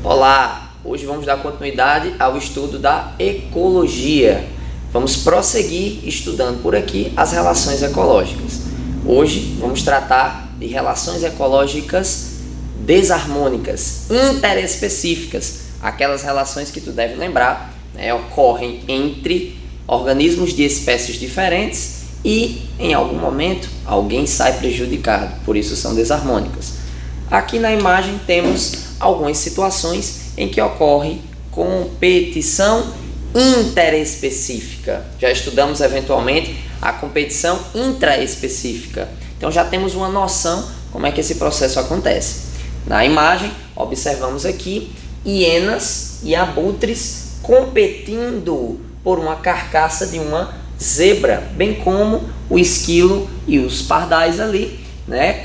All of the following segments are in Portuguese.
Olá, hoje vamos dar continuidade ao estudo da ecologia. Vamos prosseguir estudando por aqui as relações ecológicas. Hoje vamos tratar de relações ecológicas desarmônicas, interespecíficas, aquelas relações que tu deve lembrar, ocorrem entre organismos de espécies diferentes e em algum momento alguém sai prejudicado, por isso são desarmônicas. Aqui na imagem temos algumas situações em que ocorre competição interespecífica. Já estudamos eventualmente a competição intraespecífica. Então já temos uma noção como é que esse processo acontece. Na imagem observamos aqui hienas e abutres competindo por uma carcaça de uma zebra, bem como o esquilo e os pardais ali,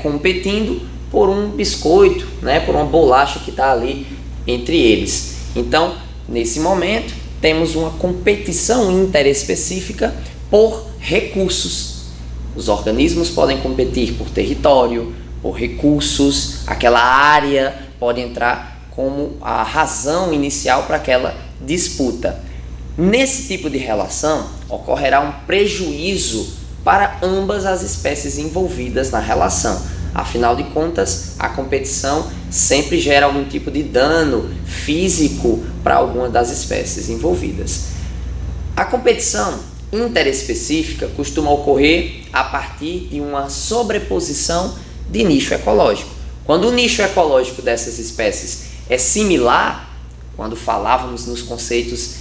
competindo por um biscoito, por uma bolacha que está ali entre eles. Então, nesse momento, temos uma competição interespecífica por recursos. Os organismos podem competir por território, por recursos, aquela área pode entrar como a razão inicial para aquela disputa. Nesse tipo de relação, ocorrerá um prejuízo para ambas as espécies envolvidas na relação. Afinal de contas, a competição sempre gera algum tipo de dano físico para alguma das espécies envolvidas. A competição interespecífica costuma ocorrer a partir de uma sobreposição de nicho ecológico. Quando o nicho ecológico dessas espécies é similar, quando falávamos nos conceitos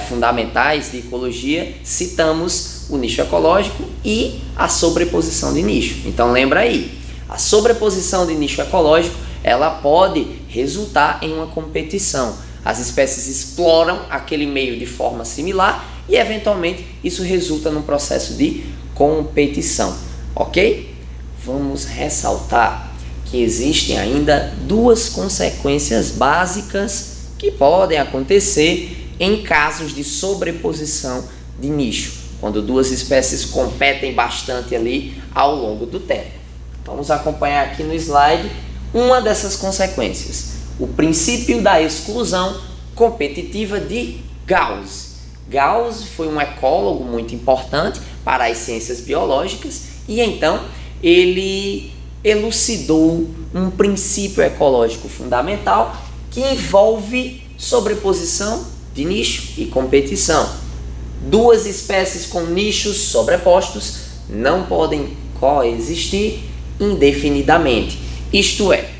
fundamentais de ecologia, citamos o nicho ecológico e a sobreposição de nicho. Então lembra aí, a sobreposição de nicho ecológico, ela pode resultar em uma competição. As espécies exploram aquele meio de forma similar e, eventualmente, isso resulta num processo de competição, ok? Vamos ressaltar que existem ainda duas consequências básicas que podem acontecer em casos de sobreposição de nicho, quando duas espécies competem bastante ali ao longo do tempo. Vamos acompanhar aqui no slide uma dessas consequências. O princípio da exclusão competitiva de Gauss. Gauss foi um ecólogo muito importante para as ciências biológicas e então ele elucidou um princípio ecológico fundamental que envolve sobreposição de nicho e competição. Duas espécies com nichos sobrepostos não podem coexistir indefinidamente. Isto é,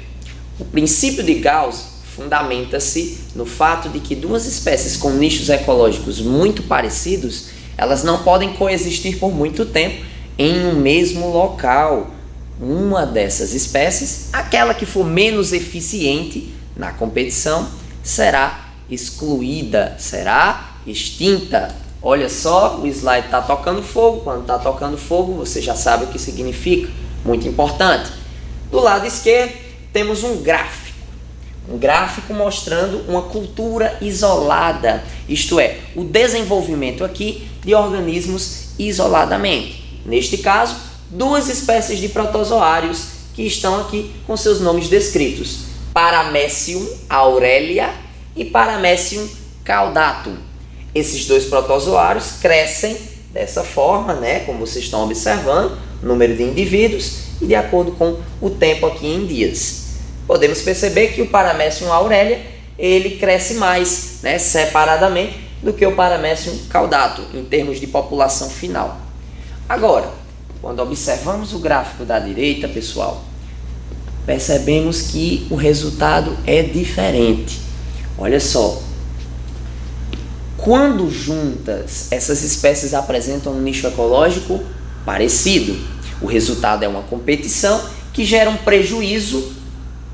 o princípio de Gauss fundamenta-se no fato de que duas espécies com nichos ecológicos muito parecidos, elas não podem coexistir por muito tempo em um mesmo local. Uma dessas espécies, aquela que for menos eficiente na competição, será excluída, será extinta. Olha só, o slide está tocando fogo. Quando está tocando fogo, você já sabe o que significa. Muito importante. Do lado esquerdo, temos um gráfico mostrando uma cultura isolada, isto é, o desenvolvimento aqui de organismos isoladamente. Neste caso, duas espécies de protozoários que estão aqui com seus nomes descritos: Paramecium aurelia e Paramecium caudatum. Esses dois protozoários crescem dessa forma, como vocês estão observando, número de indivíduos e de acordo com o tempo aqui em dias. Podemos perceber que o Paramecium aurelia, ele cresce mais, separadamente, do que o Paramecium caudatum, em termos de população final. Agora, quando observamos o gráfico da direita, pessoal, percebemos que o resultado é diferente. Olha só, quando juntas, essas espécies apresentam um nicho ecológico parecido. O resultado é uma competição que gera um prejuízo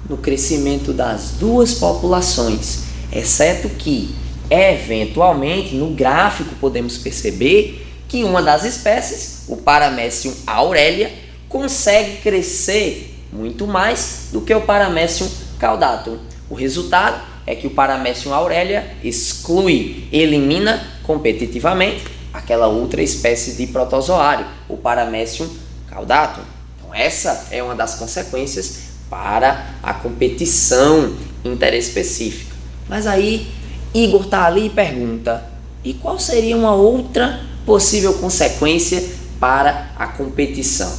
no crescimento das duas populações, exceto que, eventualmente, no gráfico podemos perceber que uma das espécies, o Paramecium aurelia, consegue crescer muito mais do que o Paramecium caudatum. O resultado é que o Paramecium aurelia exclui, elimina competitivamente aquela outra espécie de protozoário, o Paramecium caudatum. Então essa é uma das consequências para a competição interespecífica. Mas aí Igor está ali e pergunta: e qual seria uma outra possível consequência para a competição?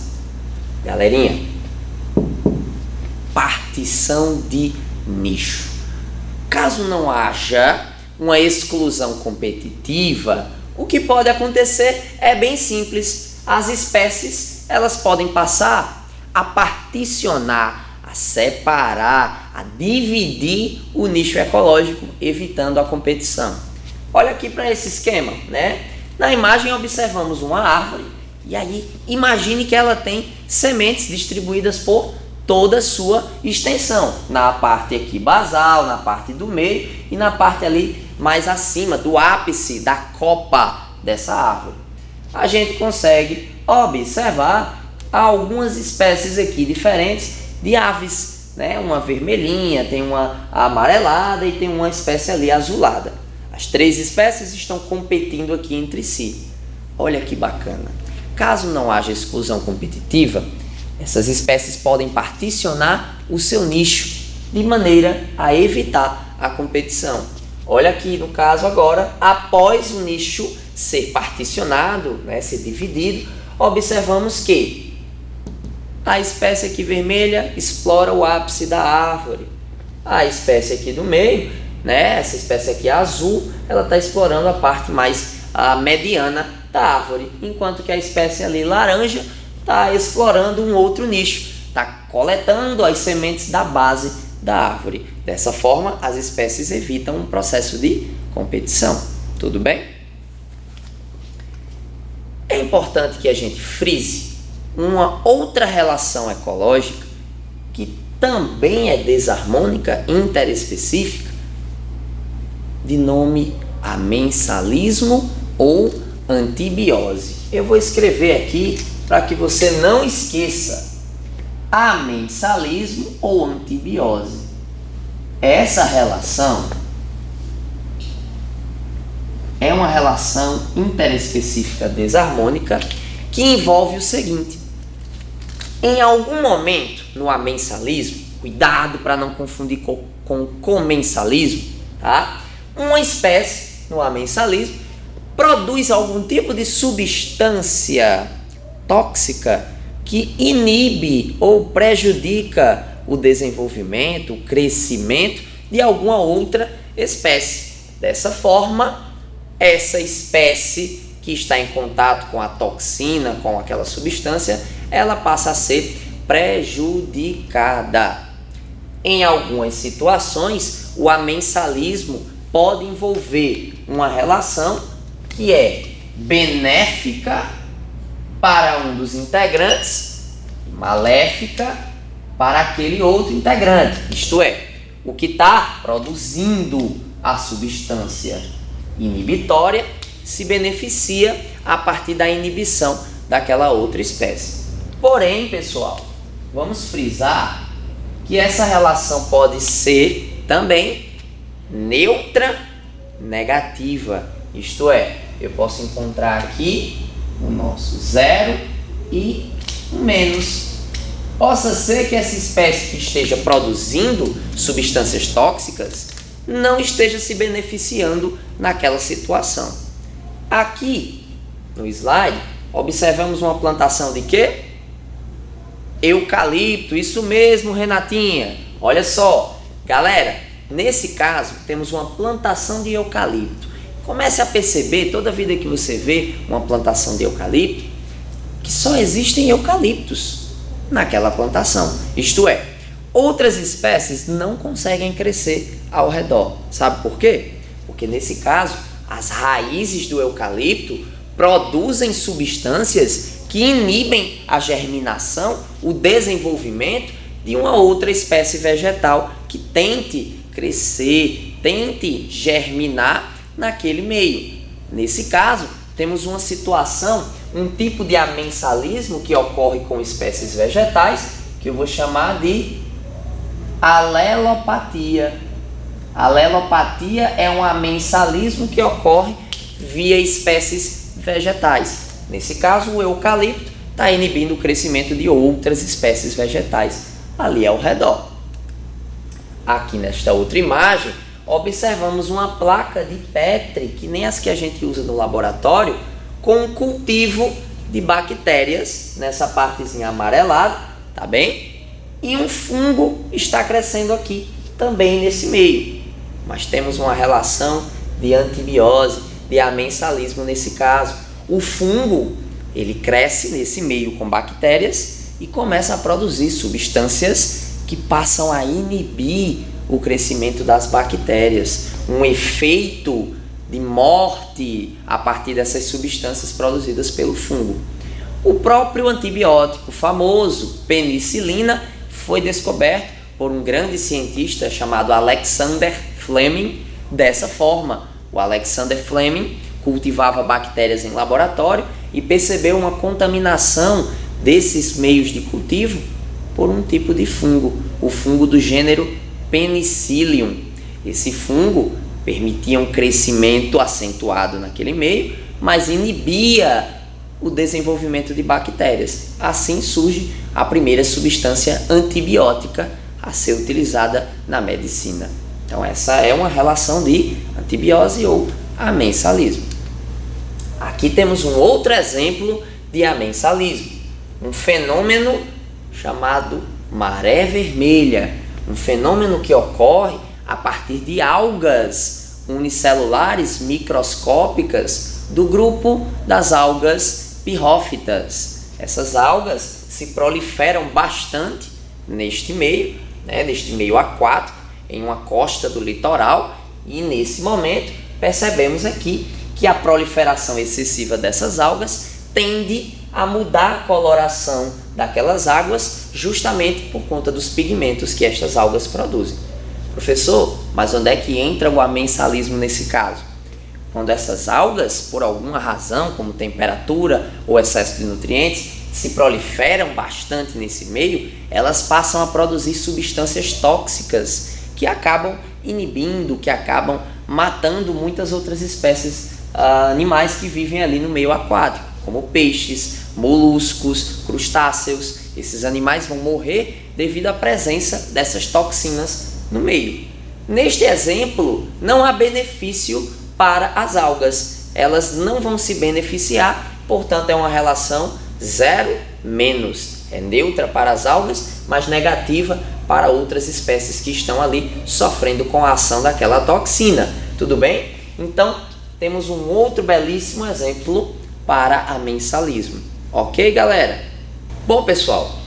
Galerinha, partição de nicho. Caso não haja uma exclusão competitiva, o que pode acontecer é bem simples. As espécies, elas podem passar a particionar, a separar, a dividir o nicho ecológico, evitando a competição. Olha aqui para esse esquema, né? Na imagem observamos uma árvore e aí imagine que ela tem sementes distribuídas por toda a sua extensão, na parte aqui basal, na parte do meio e na parte ali mais acima, do ápice da copa dessa árvore. A gente consegue observar algumas espécies aqui diferentes de aves, né? Uma vermelhinha, tem uma amarelada e tem uma espécie ali azulada. As três espécies estão competindo aqui entre si. Olha que bacana. Caso não haja exclusão competitiva, essas espécies podem particionar o seu nicho de maneira a evitar a competição. Olha aqui no caso agora, após o nicho ser particionado, né, ser dividido, observamos que a espécie aqui vermelha explora o ápice da árvore. A espécie aqui do meio, né, essa espécie aqui azul, ela está explorando a parte mais mediana da árvore, enquanto que a espécie ali laranja está explorando um outro nicho, está coletando as sementes da base da árvore. Dessa forma, as espécies evitam um processo de competição. Tudo bem? É importante que a gente frise uma outra relação ecológica que também é desarmônica, interespecífica, de nome amensalismo ou antibiose. Eu vou escrever aqui para que você não esqueça: amensalismo ou antibiose. Essa relação é uma relação interespecífica desarmônica que envolve o seguinte: em algum momento no amensalismo, cuidado para não confundir com comensalismo, tá? Uma espécie no amensalismo produz algum tipo de substância tóxica que inibe ou prejudica o desenvolvimento, o crescimento de alguma outra espécie. Dessa forma, essa espécie que está em contato com a toxina, com aquela substância, ela passa a ser prejudicada. Em algumas situações, o amensalismo pode envolver uma relação que é benéfica para um dos integrantes, maléfica para aquele outro integrante. Isto é, o que está produzindo a substância inibitória se beneficia a partir da inibição daquela outra espécie. Porém, pessoal, vamos frisar que essa relação pode ser também neutra negativa. Isto é, eu posso encontrar aqui o nosso zero e um menos. Possa ser que essa espécie que esteja produzindo substâncias tóxicas não esteja se beneficiando naquela situação. Aqui no slide, observamos uma plantação de quê? Eucalipto, isso mesmo, Renatinha. Olha só, galera, nesse caso temos uma plantação de eucalipto. Comece a perceber, toda vida que você vê uma plantação de eucalipto, que só existem eucaliptos naquela plantação. Isto é, outras espécies não conseguem crescer ao redor. Sabe por quê? Porque nesse caso, as raízes do eucalipto produzem substâncias que inibem a germinação, o desenvolvimento de uma outra espécie vegetal que tente crescer, tente germinar naquele meio. Nesse caso, temos uma situação, um tipo de amensalismo que ocorre com espécies vegetais, que eu vou chamar de alelopatia. Alelopatia é um amensalismo que ocorre via espécies vegetais. Nesse caso, o eucalipto está inibindo o crescimento de outras espécies vegetais ali ao redor. Aqui nesta outra imagem, observamos uma placa de Petri, que nem as que a gente usa no laboratório, com um cultivo de bactérias nessa partezinha amarelada, tá bem? E um fungo está crescendo aqui, também nesse meio. Mas temos uma relação de antibiose, de amensalismo nesse caso. O fungo, ele cresce nesse meio com bactérias e começa a produzir substâncias que passam a inibir o crescimento das bactérias. Um efeito de morte a partir dessas substâncias produzidas pelo fungo. O próprio antibiótico famoso, penicilina, foi descoberto por um grande cientista chamado Alexander Fleming dessa forma. O Alexander Fleming cultivava bactérias em laboratório e percebeu uma contaminação desses meios de cultivo por um tipo de fungo, o fungo do gênero Penicillium. Esse fungo permitia um crescimento acentuado naquele meio, mas inibia o desenvolvimento de bactérias. Assim surge a primeira substância antibiótica a ser utilizada na medicina. Então essa é uma relação de antibiose ou amensalismo. Aqui temos um outro exemplo de amensalismo, um fenômeno chamado maré vermelha, um fenômeno que ocorre a partir de algas unicelulares microscópicas do grupo das algas pirrófitas. Essas algas se proliferam bastante neste meio, neste meio aquático, em uma costa do litoral, e nesse momento percebemos aqui que a proliferação excessiva dessas algas tende a mudar a coloração daquelas águas justamente por conta dos pigmentos que estas algas produzem. Professor, mas onde é que entra o amensalismo nesse caso? Quando essas algas, por alguma razão, como temperatura ou excesso de nutrientes, se proliferam bastante nesse meio, elas passam a produzir substâncias tóxicas que acabam inibindo, que acabam matando muitas outras espécies animais que vivem ali no meio aquático, como peixes, moluscos, crustáceos. Esses animais vão morrer devido à presença dessas toxinas no meio. Neste exemplo, não há benefício para as algas. Elas não vão se beneficiar, portanto é uma relação 0-. É neutra para as algas, mas negativa para outras espécies que estão ali sofrendo com a ação daquela toxina. Tudo bem? Então, temos um outro belíssimo exemplo para amensalismo. Ok, galera? Bom, pessoal,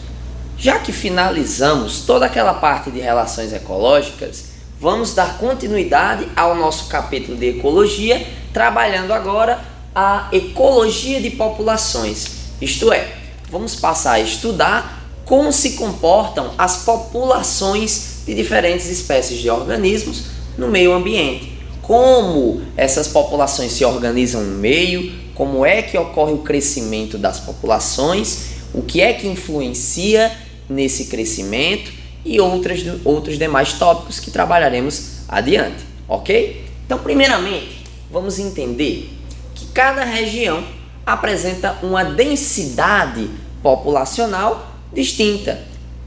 já que finalizamos toda aquela parte de relações ecológicas, vamos dar continuidade ao nosso capítulo de ecologia, trabalhando agora a ecologia de populações. Isto é, vamos passar a estudar como se comportam as populações de diferentes espécies de organismos no meio ambiente. Como essas populações se organizam no meio, como é que ocorre o crescimento das populações, o que é que influencia nesse crescimento e outros demais tópicos que trabalharemos adiante, ok? Então, primeiramente, vamos entender que cada região apresenta uma densidade populacional distinta.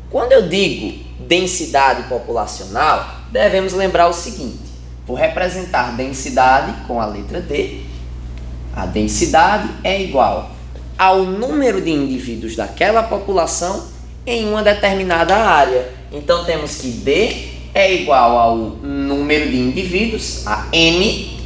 Quando eu digo densidade populacional, devemos lembrar o seguinte: vou representar densidade com a letra D. A densidade é igual ao número de indivíduos daquela população em uma determinada área. Então temos que D é igual ao número de indivíduos, a N,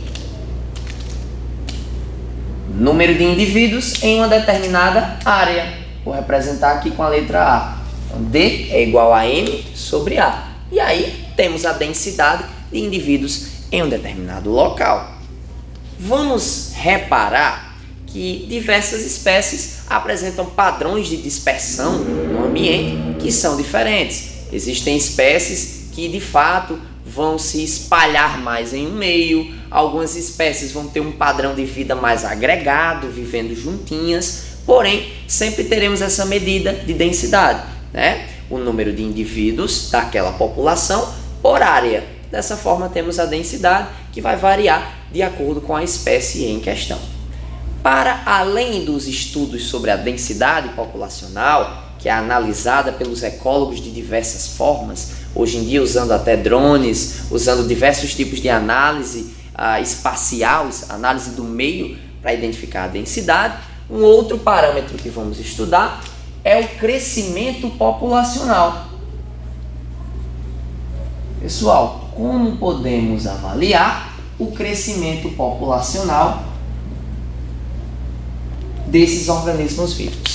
número de indivíduos em uma determinada área. Vou representar aqui com a letra A. Então D é igual a M sobre A. E aí temos a densidade de indivíduos em um determinado local. Vamos reparar que diversas espécies apresentam padrões de dispersão no ambiente que são diferentes. Existem espécies que de fato vão se espalhar mais em um meio, algumas espécies vão ter um padrão de vida mais agregado, vivendo juntinhas, porém sempre teremos essa medida de densidade, né? O número de indivíduos daquela população por área. Dessa forma temos a densidade que vai variar de acordo com a espécie em questão. Para além dos estudos sobre a densidade populacional, que é analisada pelos ecólogos de diversas formas, hoje em dia usando até drones, usando diversos tipos de análise espacial, análise do meio para identificar a densidade. Um outro parâmetro que vamos estudar é o crescimento populacional. Pessoal, como podemos avaliar o crescimento populacional desses organismos vivos?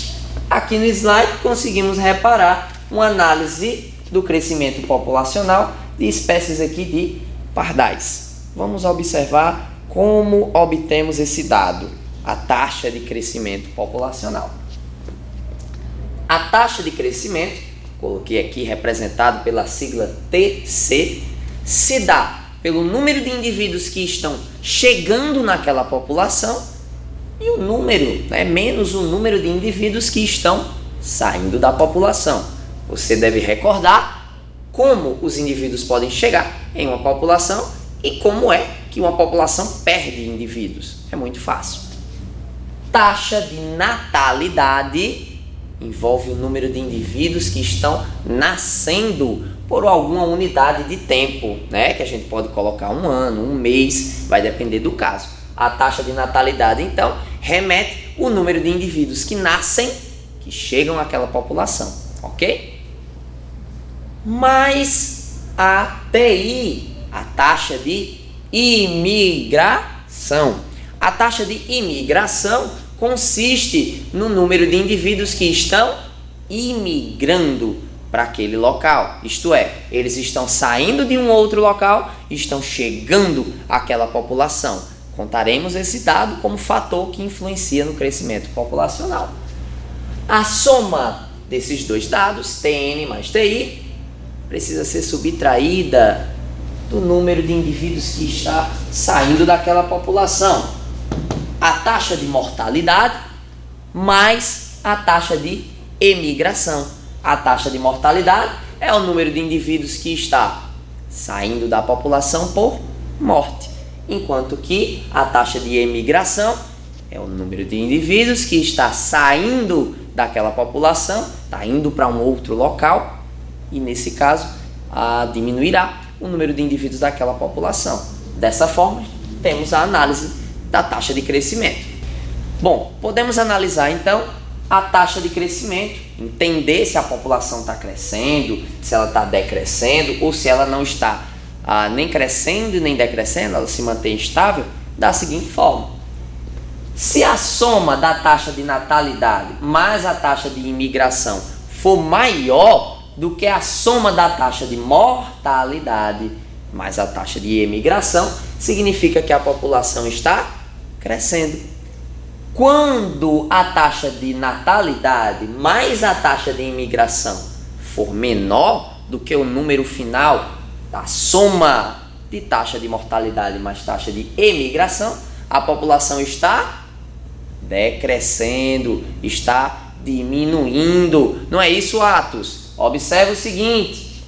Aqui no slide conseguimos reparar uma análise do crescimento populacional de espécies aqui de pardais. Vamos observar como obtemos esse dado, a taxa de crescimento populacional. A taxa de crescimento, coloquei aqui representado pela sigla TC, se dá pelo número de indivíduos que estão chegando naquela população e o número, menos o número de indivíduos que estão saindo da população. Você deve recordar como os indivíduos podem chegar em uma população e como é que uma população perde indivíduos. É muito fácil. Taxa de natalidade envolve o número de indivíduos que estão nascendo por alguma unidade de tempo, que a gente pode colocar um ano, um mês, vai depender do caso. A taxa de natalidade, então, remete o número de indivíduos que nascem, que chegam àquela população, ok? Mas a TI, a taxa de imigração. A taxa de imigração consiste no número de indivíduos que estão imigrando para aquele local, isto é, eles estão saindo de um outro local e estão chegando àquela população. Contaremos esse dado como fator que influencia no crescimento populacional. A soma desses dois dados, TN mais TI, precisa ser subtraída do número de indivíduos que está saindo daquela população. A taxa de mortalidade mais a taxa de emigração. A taxa de mortalidade é o número de indivíduos que está saindo da população por morte, enquanto que a taxa de emigração é o número de indivíduos que está saindo daquela população, está indo para um outro local e, nesse caso, diminuirá o número de indivíduos daquela população. Dessa forma, temos a análise da taxa de crescimento. Bom, podemos analisar então a taxa de crescimento, entender se a população está crescendo, se ela está decrescendo ou se ela não está nem crescendo nem decrescendo, ela se mantém estável, da seguinte forma: se a soma da taxa de natalidade mais a taxa de imigração for maior do que a soma da taxa de mortalidade mais a taxa de emigração, significa que a população está crescendo. Quando a taxa de natalidade mais a taxa de imigração for menor do que o número final da soma de taxa de mortalidade mais taxa de emigração, a população está decrescendo, está diminuindo. Não é isso, Atos? Observe o seguinte: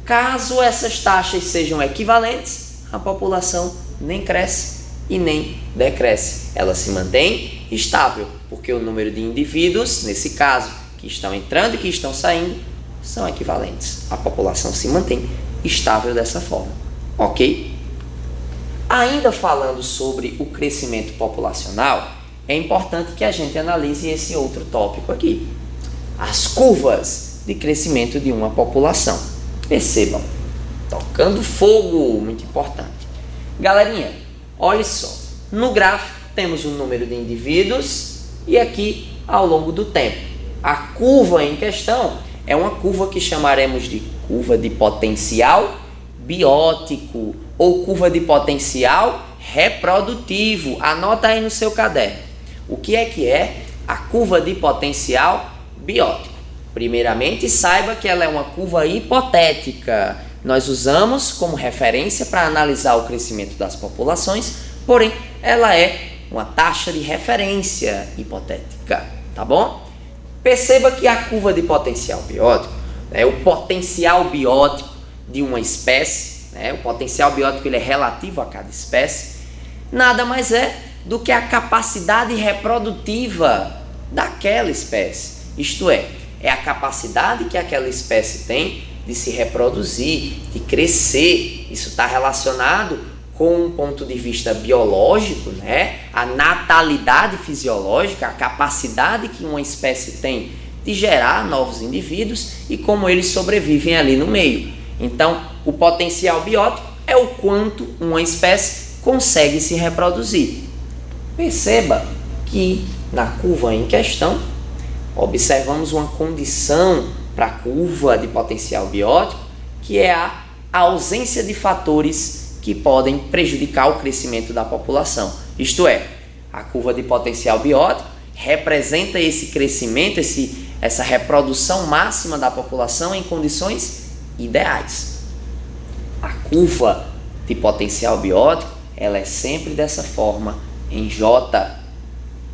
caso essas taxas sejam equivalentes, a população nem cresce e nem decresce. Ela se mantém estável, porque o número de indivíduos, nesse caso, que estão entrando e que estão saindo, são equivalentes. A população se mantém estável dessa forma, ok? Ainda falando sobre o crescimento populacional, é importante que a gente analise esse outro tópico aqui: as curvas de crescimento de uma população. Percebam, tocando fogo, muito importante. Galerinha, olha só, no gráfico temos o número de indivíduos e aqui ao longo do tempo. A curva em questão é uma curva que chamaremos de curva de potencial biótico ou curva de potencial reprodutivo. Anota aí no seu caderno. O que é a curva de potencial biótico? Primeiramente, saiba que ela é uma curva hipotética. Nós usamos como referência para analisar o crescimento das populações, porém, ela é uma taxa de referência hipotética, tá bom? Perceba que a curva de potencial biótico é o potencial biótico de uma espécie, o potencial biótico ele é relativo a cada espécie, nada mais é do que a capacidade reprodutiva daquela espécie. Isto é, é a capacidade que aquela espécie tem de se reproduzir, de crescer. Isso está relacionado com um ponto de vista biológico, né? A natalidade fisiológica, a capacidade que uma espécie tem de gerar novos indivíduos e como eles sobrevivem ali no meio. Então, o potencial biótico é o quanto uma espécie consegue se reproduzir. Perceba que na curva em questão, observamos uma condição para a curva de potencial biótico, que é a ausência de fatores que podem prejudicar o crescimento da população. Isto é, a curva de potencial biótico representa esse crescimento, essa reprodução máxima da população em condições ideais. A curva de potencial biótico, ela é sempre dessa forma, em J.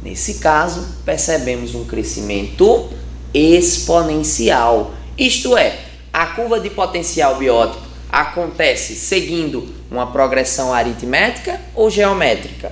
Nesse caso, percebemos um crescimento exponencial. Isto é, a curva de potencial biótico acontece seguindo uma progressão aritmética ou geométrica?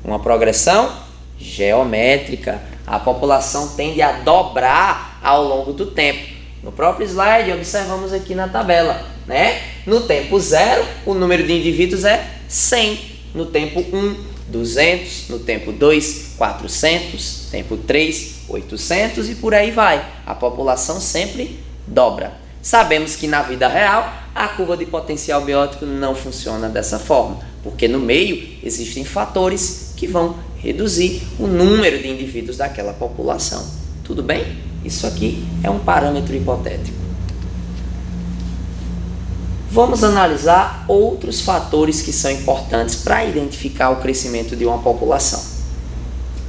Uma progressão geométrica. A população tende a dobrar ao longo do tempo. No próprio slide, observamos aqui na tabela, né? No tempo 0, o número de indivíduos é 100. No tempo 1, 200. No tempo 2, 400. Tempo 3, 800 e por aí vai. A população sempre dobra. Sabemos que na vida real, a curva de potencial biótico não funciona dessa forma, porque no meio existem fatores que vão reduzir o número de indivíduos daquela população. Tudo bem? Isso aqui é um parâmetro hipotético. Vamos analisar outros fatores que são importantes para identificar o crescimento de uma população.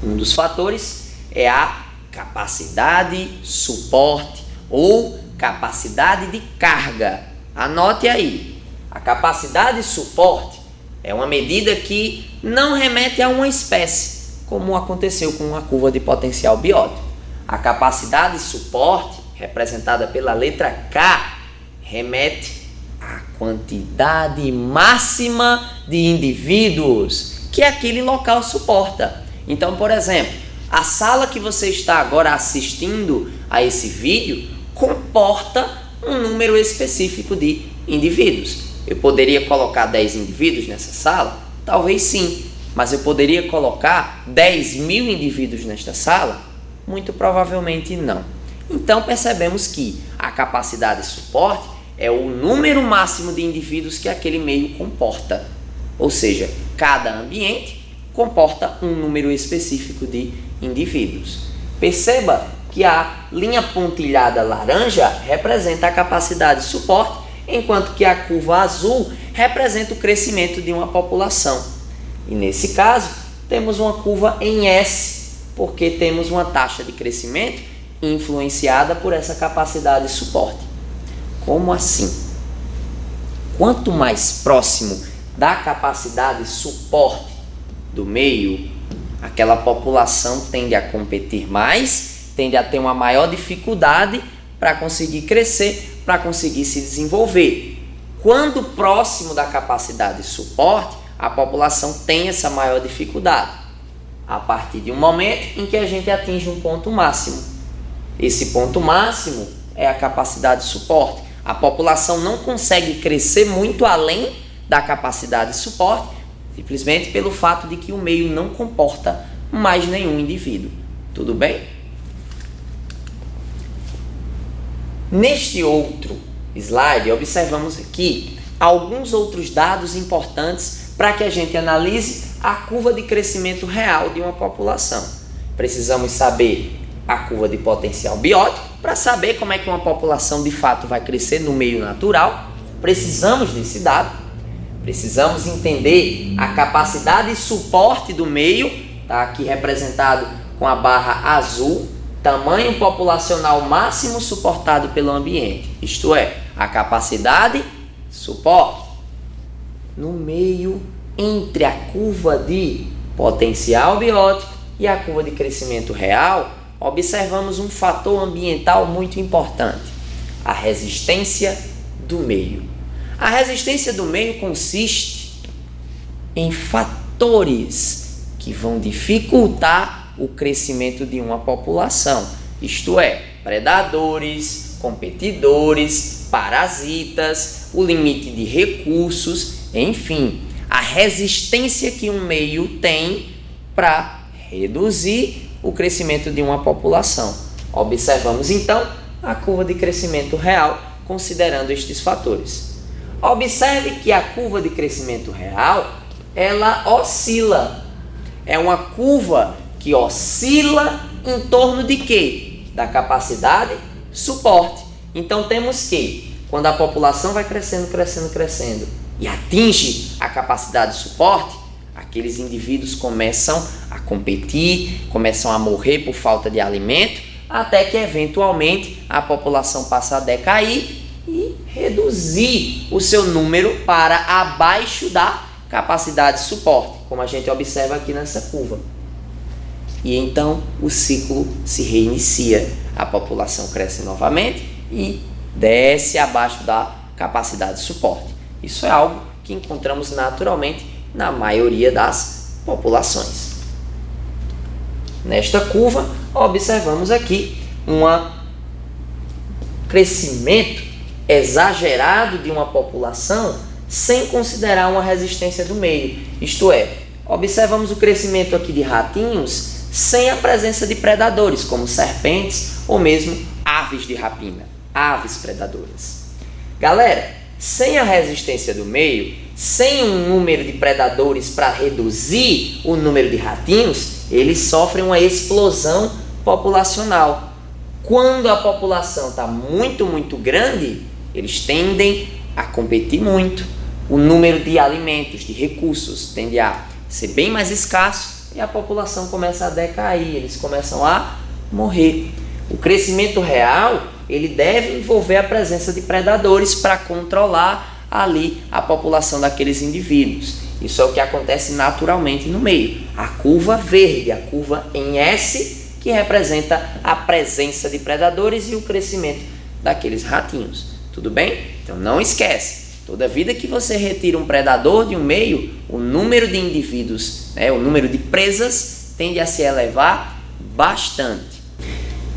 Um dos fatores é a capacidade, suporte ou capacidade de carga. Anote aí, a capacidade de suporte é uma medida que não remete a uma espécie, como aconteceu com a curva de potencial biótico. A capacidade de suporte, representada pela letra K, remete à quantidade máxima de indivíduos que aquele local suporta. Então, por exemplo, a sala que você está agora assistindo a esse vídeo comporta um número específico de indivíduos. Eu poderia colocar 10 indivíduos nessa sala? Talvez sim, mas eu poderia colocar 10.000 indivíduos nesta sala? Muito provavelmente não. Então percebemos que a capacidade de suporte é o número máximo de indivíduos que aquele meio comporta. Ou seja, cada ambiente comporta um número específico de indivíduos. Perceba que a linha pontilhada laranja representa a capacidade de suporte, enquanto que a curva azul representa o crescimento de uma população. E nesse caso, temos uma curva em S, porque temos uma taxa de crescimento influenciada por essa capacidade de suporte. Como assim? Quanto mais próximo da capacidade de suporte do meio, aquela população tende a competir mais, tende a ter uma maior dificuldade para conseguir crescer, para conseguir se desenvolver. Quando próximo da capacidade de suporte, a população tem essa maior dificuldade, a partir de um momento em que a gente atinge um ponto máximo. Esse ponto máximo é a capacidade de suporte. A população não consegue crescer muito além da capacidade de suporte, simplesmente pelo fato de que o meio não comporta mais nenhum indivíduo. Tudo bem? Neste outro slide, observamos aqui alguns outros dados importantes para que a gente analise a curva de crescimento real de uma população. Precisamos saber a curva de potencial biótico para saber como é que uma população de fato vai crescer no meio natural. Precisamos desse dado. Precisamos entender a capacidade de suporte do meio, está aqui representado com a barra azul, tamanho populacional máximo suportado pelo ambiente, isto é, a capacidade de suporte. No meio, entre a curva de potencial biótico e a curva de crescimento real, observamos um fator ambiental muito importante, a resistência do meio. A resistência do meio consiste em fatores que vão dificultar o crescimento de uma população, isto é, predadores, competidores, parasitas, o limite de recursos, enfim, a resistência que um meio tem para reduzir o crescimento de uma população. Observamos então a curva de crescimento real considerando estes fatores. Observe que a curva de crescimento real, ela oscila. É uma curva que oscila em torno de quê? Da capacidade suporte. Então temos que, quando a população vai crescendo e atinge a capacidade de suporte, aqueles indivíduos começam a competir, começam a morrer por falta de alimento, até que eventualmente a população passa a decair e reduzir o seu número para abaixo da capacidade de suporte, como a gente observa aqui nessa curva. E então o ciclo se reinicia, a população cresce novamente e desce abaixo da capacidade de suporte. Isso é algo que encontramos naturalmente na maioria das populações. Nesta curva, observamos aqui um crescimento exagerado de uma população sem considerar uma resistência do meio. Isto é, observamos o crescimento aqui de ratinhos sem a presença de predadores, como serpentes ou mesmo aves de rapina, aves predadoras. Galera, sem a resistência do meio, sem um número de predadores para reduzir o número de ratinhos, eles sofrem uma explosão populacional. Quando a população está muito grande, eles tendem a competir muito. O número de alimentos, de recursos, tende a ser bem mais escasso e a população começa a decair, eles começam a morrer. O crescimento real, ele deve envolver a presença de predadores para controlar ali a população daqueles indivíduos. Isso é o que acontece naturalmente no meio. A curva verde, a curva em S, que representa a presença de predadores e o crescimento daqueles ratinhos. Tudo bem? Então não esquece. Toda vida que você retira um predador de um meio, o número de indivíduos, o número de presas tende a se elevar bastante.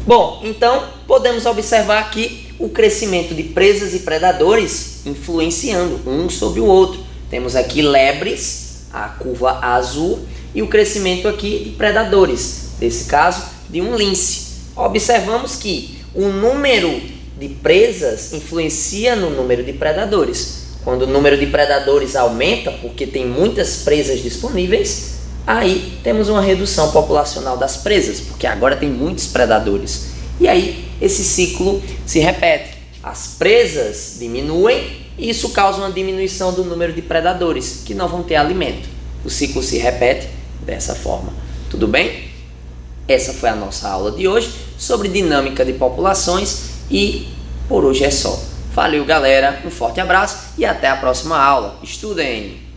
Bom, então podemos observar aqui o crescimento de presas e predadores influenciando um sobre o outro. Temos aqui lebres, a curva azul, e o crescimento aqui de predadores, nesse caso de um lince. Observamos que o número de presas influencia no número de predadores. Quando o número de predadores aumenta, porque tem muitas presas disponíveis, aí temos uma redução populacional das presas, porque agora tem muitos predadores. E aí esse ciclo se repete. As presas diminuem e isso causa uma diminuição do número de predadores, que não vão ter alimento. O ciclo se repete dessa forma. Tudo bem? Essa foi a nossa aula de hoje sobre dinâmica de populações e por hoje é só. Valeu, galera, um forte abraço e até a próxima aula. Estudem!